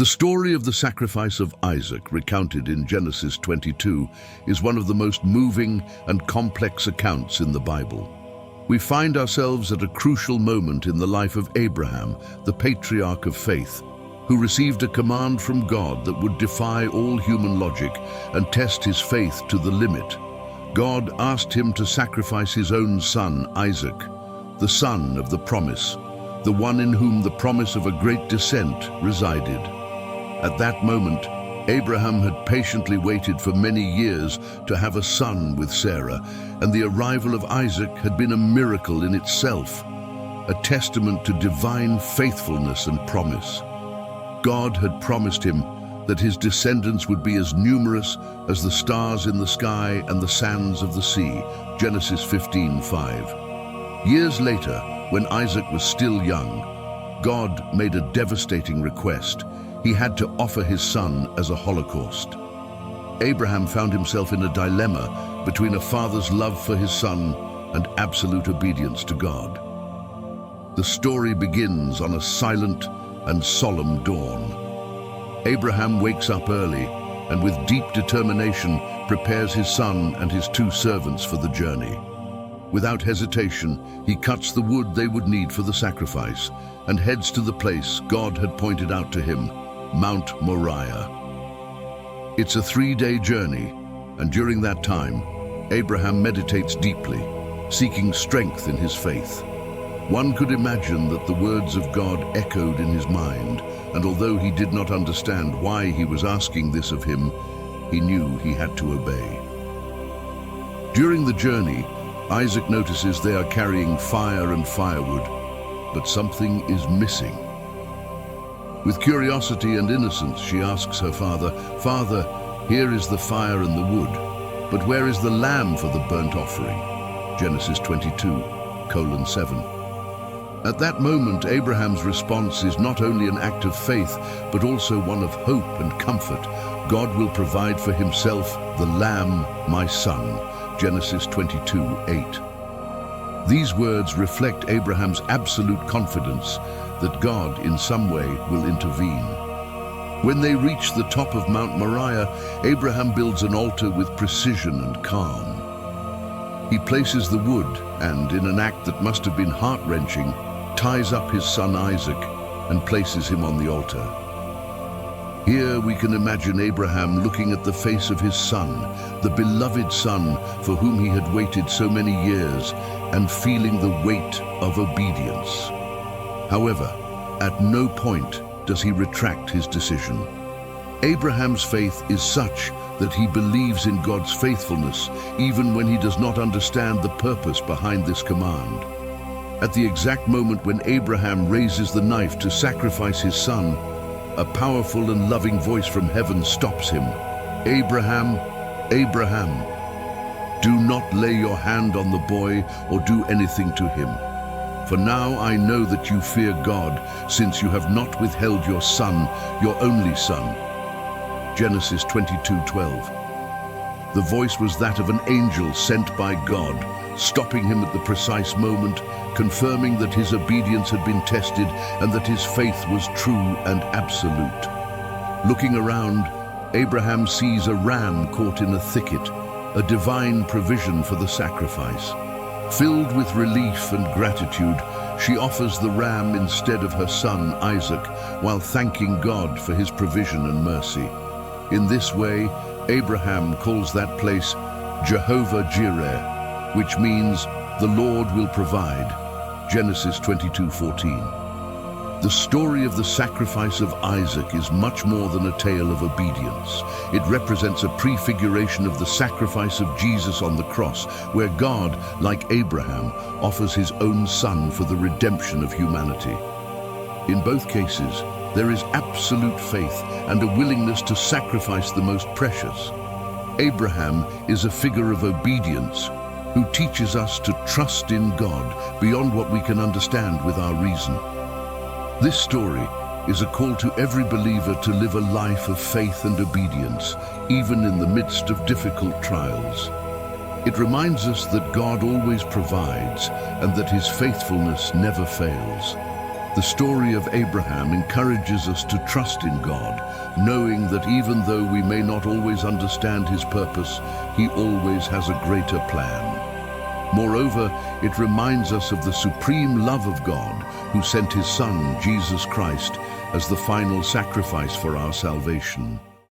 The story of the sacrifice of Isaac, recounted in Genesis 22, is one of the most moving and complex accounts in the Bible. We find ourselves at a crucial moment in the life of Abraham, the patriarch of faith, who received a command from God that would defy all human logic and test his faith to the limit. God asked him to sacrifice his own son, Isaac, the son of the promise, the one in whom the promise of a great descent resided. At that moment, Abraham had patiently waited for many years to have a son with Sarah, and the arrival of Isaac had been a miracle in itself, a testament to divine faithfulness and promise. God had promised him that his descendants would be as numerous as the stars in the sky and the sands of the sea, Genesis 15:5. Years later, when Isaac was still young, God made a devastating request. He had to offer his son as a holocaust. Abraham found himself in a dilemma between a father's love for his son and absolute obedience to God. The story begins on a silent and solemn dawn. Abraham wakes up early and with deep determination prepares his son and his two servants for the journey. Without hesitation, he cuts the wood they would need for the sacrifice and heads to the place God had pointed out to him, Mount Moriah. It's a 3-day journey, and during that time, Abraham meditates deeply, seeking strength in his faith. One could imagine that the words of God echoed in his mind, and although he did not understand why he was asking this of him, he knew he had to obey. During the journey, Isaac notices they are carrying fire and firewood, but something is missing. With curiosity and innocence, she asks her father, "Father, here is the fire and the wood, but where is the lamb for the burnt offering?" Genesis 22:7. At that moment, Abraham's response is not only an act of faith, but also one of hope and comfort. God will provide for himself the lamb, my son, Genesis 22:8. These words reflect Abraham's absolute confidence that God, in some way, will intervene. When they reach the top of Mount Moriah, Abraham builds an altar with precision and calm. He places the wood and, in an act that must have been heart-wrenching, ties up his son Isaac and places him on the altar. Here we can imagine Abraham looking at the face of his son, the beloved son for whom he had waited so many years, and feeling the weight of obedience. However, at no point does he retract his decision. Abraham's faith is such that he believes in God's faithfulness, even when he does not understand the purpose behind this command. At the exact moment when Abraham raises the knife to sacrifice his son, a powerful and loving voice from heaven stops him. "Abraham, Abraham, do not lay your hand on the boy or do anything to him. For now I know that you fear God, since you have not withheld your son, your only son." Genesis 22:12. The voice was that of an angel sent by God, stopping him at the precise moment, confirming that his obedience had been tested and that his faith was true and absolute. Looking around, Abraham sees a ram caught in a thicket, a divine provision for the sacrifice. Filled with relief and gratitude, she offers the ram instead of her son Isaac, while thanking God for his provision and mercy. In this way, Abraham calls that place Jehovah-Jireh, which means the Lord will provide. Genesis 22:14. The story of the sacrifice of Isaac is much more than a tale of obedience. It represents a prefiguration of the sacrifice of Jesus on the cross, where God, like Abraham, offers his own son for the redemption of humanity. In both cases, there is absolute faith and a willingness to sacrifice the most precious. Abraham is a figure of obedience who teaches us to trust in God beyond what we can understand with our reason. This story is a call to every believer to live a life of faith and obedience, even in the midst of difficult trials. It reminds us that God always provides and that his faithfulness never fails. The story of Abraham encourages us to trust in God, knowing that even though we may not always understand his purpose, he always has a greater plan. Moreover, it reminds us of the supreme love of God, who sent his Son, Jesus Christ, as the final sacrifice for our salvation.